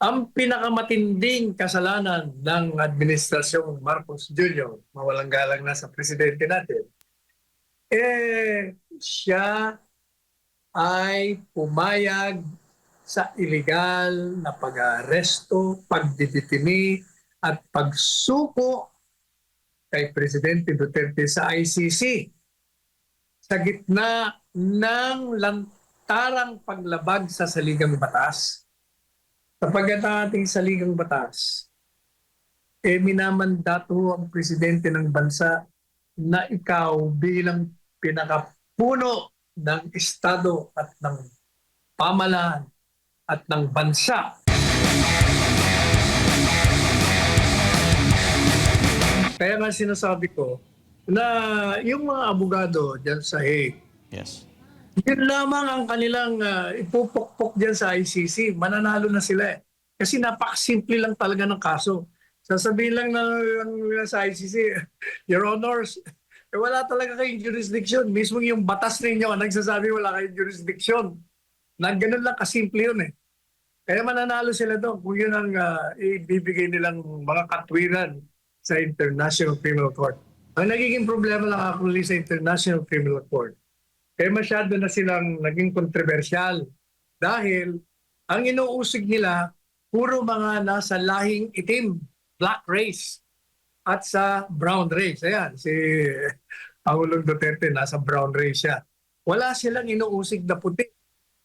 Ang pinakamatinding kasalanan ng Administrasyong Marcos Jr., mawalang galang na sa presidente natin, siya ay pumayag sa illegal na pag-aresto, pagdiditini at pagsuko kay Presidente Duterte sa ICC sa gitna ng lantarang paglabag sa saligang batas. Sapagkat ang ating saligang batas, minamandato ang presidente ng bansa na ikaw bilang pinakapuno ng Estado at ng pamalaan at ng bansa. Kaya nga sinasabi ko na yung mga abogado dyan sa Hague, Yes. yun lamang ang kanilang ipupukpok dyan sa ICC. Mananalo na sila eh. Kasi napakasimple lang talaga ng kaso. Sasabihin lang sa ICC, Your Honors, wala talaga kayong jurisdiction. Mismo yung batas ninyo ang nagsasabi wala kayong jurisdiction. Na ganun lang kasimple yun eh. Kaya mananalo sila doon kung yun ang ibibigay nilang mga katwiran sa International Criminal Court. Ang nagiging problema lang actually sa International Criminal Court, kaya masyado na silang naging kontrobersyal dahil ang inuusig nila puro mga nasa lahing itim, black race, at sa brown race. Ayan, si Pangulong Duterte nasa brown race siya. Wala silang inuusig na puti.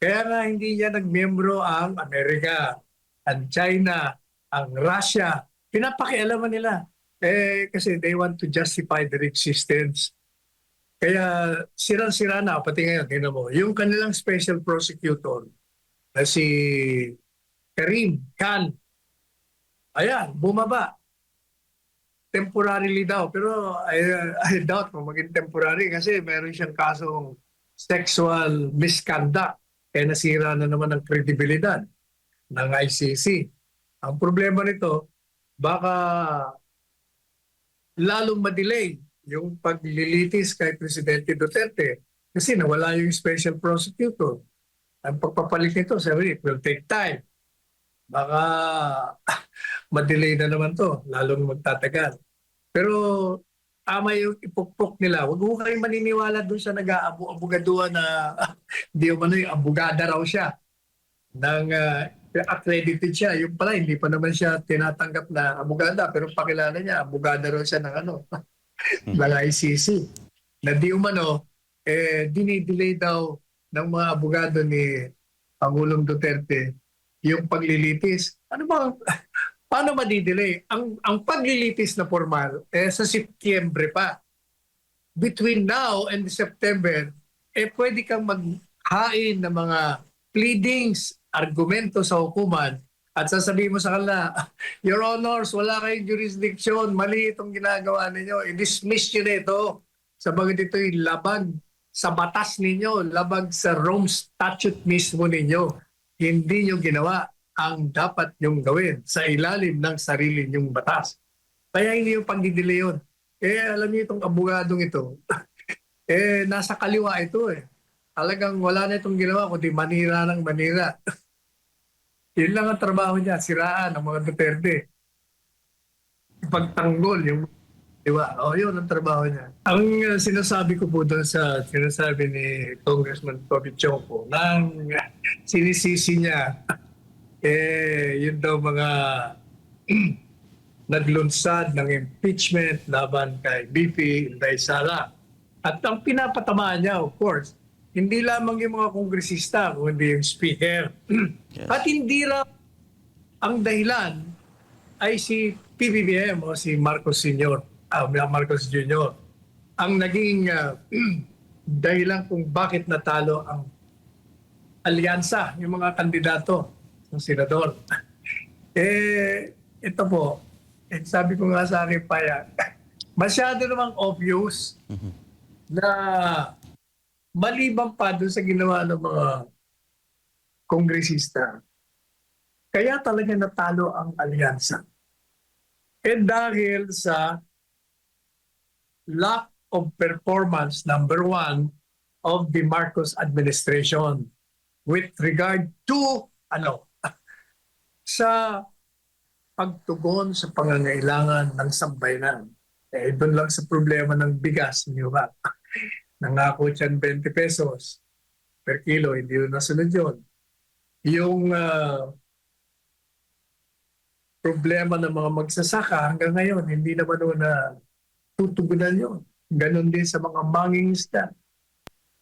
Kaya nga hindi niya nagmiyembro ang Amerika, ang China, ang Russia. Pinapakialaman nila. Kasi they want to justify their existence. Kaya sirang-sira na, pati ngayon, tingnan mo, yung kanilang special prosecutor na si Karim Khan, ayan, bumaba. Temporarily daw, pero I doubt kung maging temporary kasi meron siyang kasong sexual misconduct. Kaya nasira na naman ang kredibilidad ng ICC. Ang problema nito, baka lalong madelay yung paglilitis kay Presidente Duterte kasi nawala yung special prosecutor. Ang pagpapalit nito, sabi, it will take time. Baka madelay na naman to, lalong magtatagal. Pero tama yung ipukpok nila. Huwag mo kayong maniniwala doon sa nag-aabu-abugaduhan na di umano yung abogada raw siya ng accredited siya. Yung pala, hindi pa naman siya tinatanggap na abogada pero pakilala niya, abogada raw siya ng ano, ng ICC. Na di umano, dinidelay daw ng mga abogado ni Pangulong Duterte yung paglilitis. Ano ba? Paano madidelay? Ang paglilitis na formal, sa Setyembre pa. Between now and September, pwede kang maghain ng mga pleadings, argumento sa hukuman at sasabihin mo sa kanila, Your Honors, wala kayong jurisdiction, mali itong ginagawa ninyo, i-dismiss nyo na ito. Sabagat ito'y labag sa batas ninyo, labag sa Rome Statute mismo ninyo. Hindi nyo ginawa ang dapat nyong gawin sa ilalim ng sarili nyong batas. Kaya hindi yung pagdidelay yun. Alam niyo itong abogadong ito, nasa kaliwa ito eh. Talagang wala na itong ginawa kundi manira ng manira. Yun lang ang trabaho niya, siraan ang mga Duterte. Ipagtanggol yung diba? Yun ang trabaho niya. Ang sinasabi ko po doon sa sinasabi ni Congressman Toby Choco, nang sinisisi niya, yun daw mga naglunsad ng impeachment laban kay BP Inday Sara. At ang pinapatamaan niya, of course, hindi lamang yung mga kongresista, kundi yung speaker. Yes. At hindi raw ang dahilan ay si PBBM o si Marcos Sr., Marcos Jr. Ang naging dahilan kung bakit natalo ang alyansa, yung mga kandidato ng senador. Ito po, sabi ko nga sa akin paya, masyado namang obvious na maliban pa doon sa ginawa ng mga kongresista, kaya talaga natalo ang alyansa. Dahil sa lack of performance, number one, of the Marcos administration with regard to sa pagtugon sa pangangailangan ng sambayanan. Eh, doon lang sa problema ng bigas, di ba? Nangako siyan 20 pesos per kilo, hindi yun nasunod yun. Yung problema ng mga magsasaka hanggang ngayon, hindi naman doon na tutugunan yun. Ganon din sa mga mangingisda.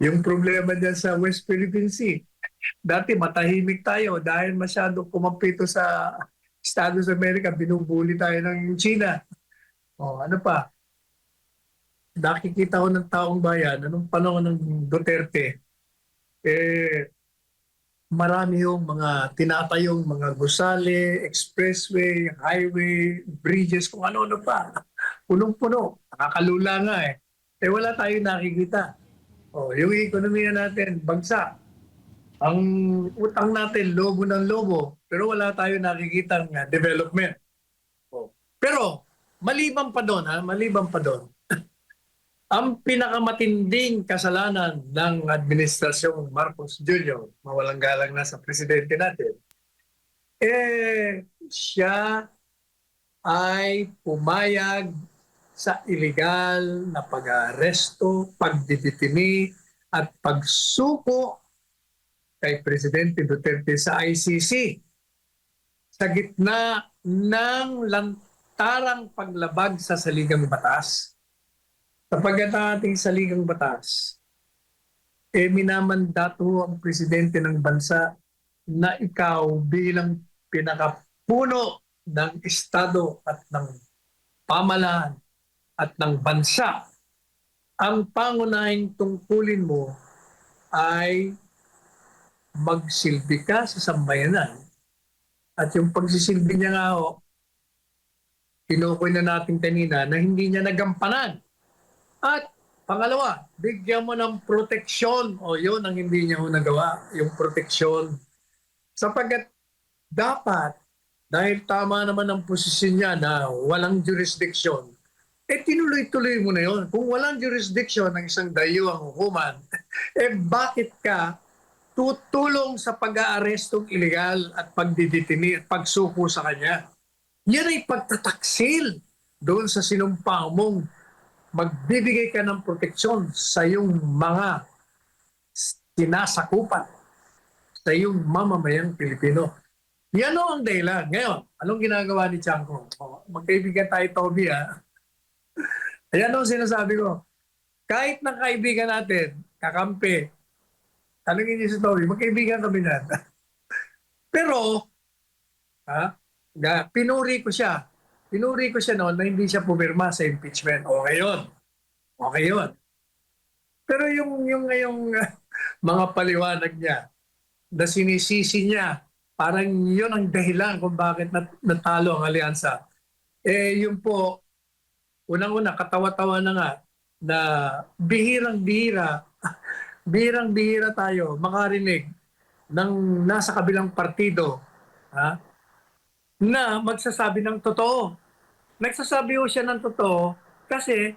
Yung problema dyan sa West Philippine Sea, dati matahimik tayo dahil masyado kumapito sa Estados America, binubuli tayo ng China. O ano pa, nakikita ko ng taong bayan, anong panahon ng Duterte, eh, marami yung mga tinatayong mga gusali, expressway, highway, bridges, kung ano-ano pa. Punong-puno. Nakakalula nga eh. Eh wala tayong nakikita. O, yung ekonomiya natin, bagsak. Ang utang natin, lobo ng lobo. Pero wala tayong nakikita ng development. O. Pero, maliban pa doon, maliban pa doon, ang pinakamatinding kasalanan ng Administrasyong Marcos Jr., mawalang galang na sa presidente natin, siya ay pumayag sa illegal na pag-aresto, pagdiditini at pagsuko kay Presidente Duterte sa ICC sa gitna ng lantarang paglabag sa saligang batas. Sapagkat ang ating saligang batas, minamandato ang presidente ng bansa na ikaw bilang pinakapuno ng Estado at ng pamalaan at ng bansa, ang pangunahing tungkulin mo ay magsilbi ka sa sambayanan. At yung pagsisilbi niya nga tinukoy na natin kanina na hindi niya nagampanan. At pangalawa, bigyan mo ng proteksyon. Yun ang hindi niya nagawa, yung proteksyon. Sapagkat dapat, dahil tama naman ang posisyon niya na walang jurisdiction, tinuloy-tuloy mo na yun. Kung walang jurisdiction ng isang dayuhang hukuman, bakit ka tutulong sa pag-aarestong illegal at pagdiditini at pagsuko sa kanya? Yan ay pagtataksil doon sa sinumpa mong magbibigay ka ng proteksyon sa iyong mga sinasakupan, sa iyong mamamayang Pilipino. Yan ang dahilan. Ngayon, anong ginagawa ni Chanco? Magkaibigan tayo, Toby, Ayan ang sinasabi ko. Kahit na kaibigan natin, kakampi, tanongin niyo si Toby, magkaibigan kami na. Pero, pinuri ko siya. Pinuri ko siya noon na hindi siya pumirma sa impeachment. Okay yun. Okay yun. Pero yung ngayong mga paliwanag niya, na sinisisi niya, parang yun ang dahilan kung bakit natalo ang alyansa. Yun po, unang-una, katawa-tawa na nga, na bihirang-bihira, bihirang-bihira tayo makarinig ng nasa kabilang partido na magsasabi ng totoo. Nagsasabi ho siya ng totoo kasi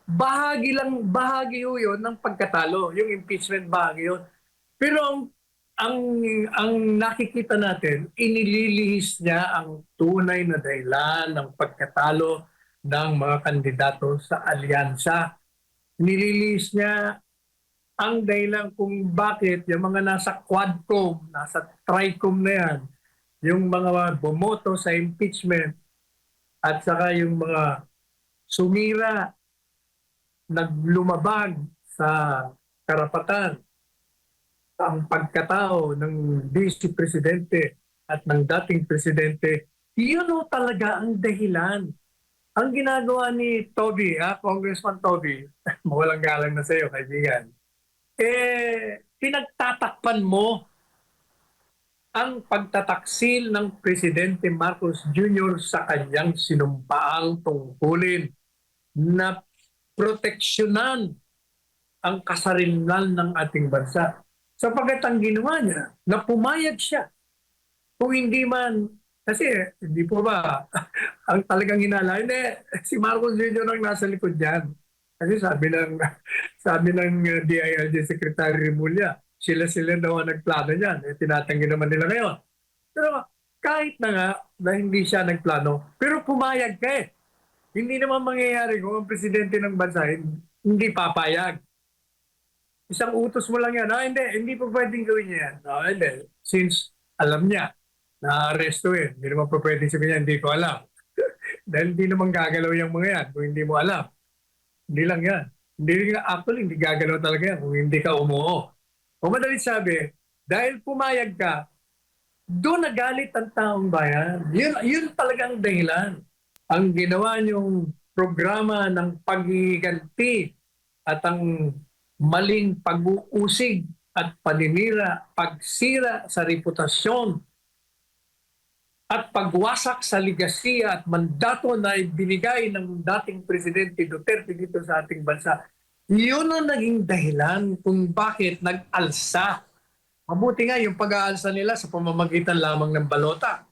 bahagi ho yun ng pagkatalo. Yung impeachment bahagi yun. Pero ang nakikita natin, inililihis niya ang tunay na dahilan ng pagkatalo ng mga kandidato sa alyansa. Nililihis niya ang dahilan kung bakit yung mga nasa Quadcom, nasa Tricom na yan, yung mga bumoto sa impeachment at saka yung mga sumira, naglumabag sa karapatan, ang pagkatao ng Vice Presidente at ng dating Presidente, yun talaga ang dahilan. Ang ginagawa ni Toby, Congressman Toby, mawalang galang na sa iyo, kaibigan, pinagtatakpan mo ang pagtataksil ng Presidente Marcos Jr. sa kanyang sinumpaang tungkulin na proteksyonan ang kasarinlan ng ating bansa. Sapagkat ang ginawa niya, na pumayag siya. Kung hindi man, kasi hindi po ba, ang talagang hinala, hindi, si Marcos Jr. ang nasa likod dyan. Kasi sabi ng DILG Secretary Remulla, sila daw ang nagplano niyan. Tinatanggi naman nila ngayon. Pero kahit na nga na hindi siya nagplano, pero pumayag ka eh. Hindi naman mangyayari kung ang presidente ng bansa hindi papayag. Isang utos mo lang yan. Hindi po pwedeng gawin niya yan. Hindi. Since alam niya na aresto eh, hindi naman po pwedeng sabihin niya, hindi ko alam. Dahil hindi naman gagalaw yung mga yan kung hindi mo alam. Hindi lang yan. Hindi rin actually, hindi gagalaw talaga yan kung hindi ka umuo. O madalit sabi, dahil pumayag ka, doon nagalit ang taong bayan. Yun talagang dahilan. Ang ginawa niyong programa ng paghiganti at ang maling pag-uusig at paninira, pagsira sa reputasyon at pagwasak sa ligasiya at mandato na ibinigay ng dating Presidente Duterte dito sa ating bansa. Yun ang naging dahilan kung bakit nag-alsa. Mabuti nga yung pag-aalsa nila sa pamamagitan lamang ng balota.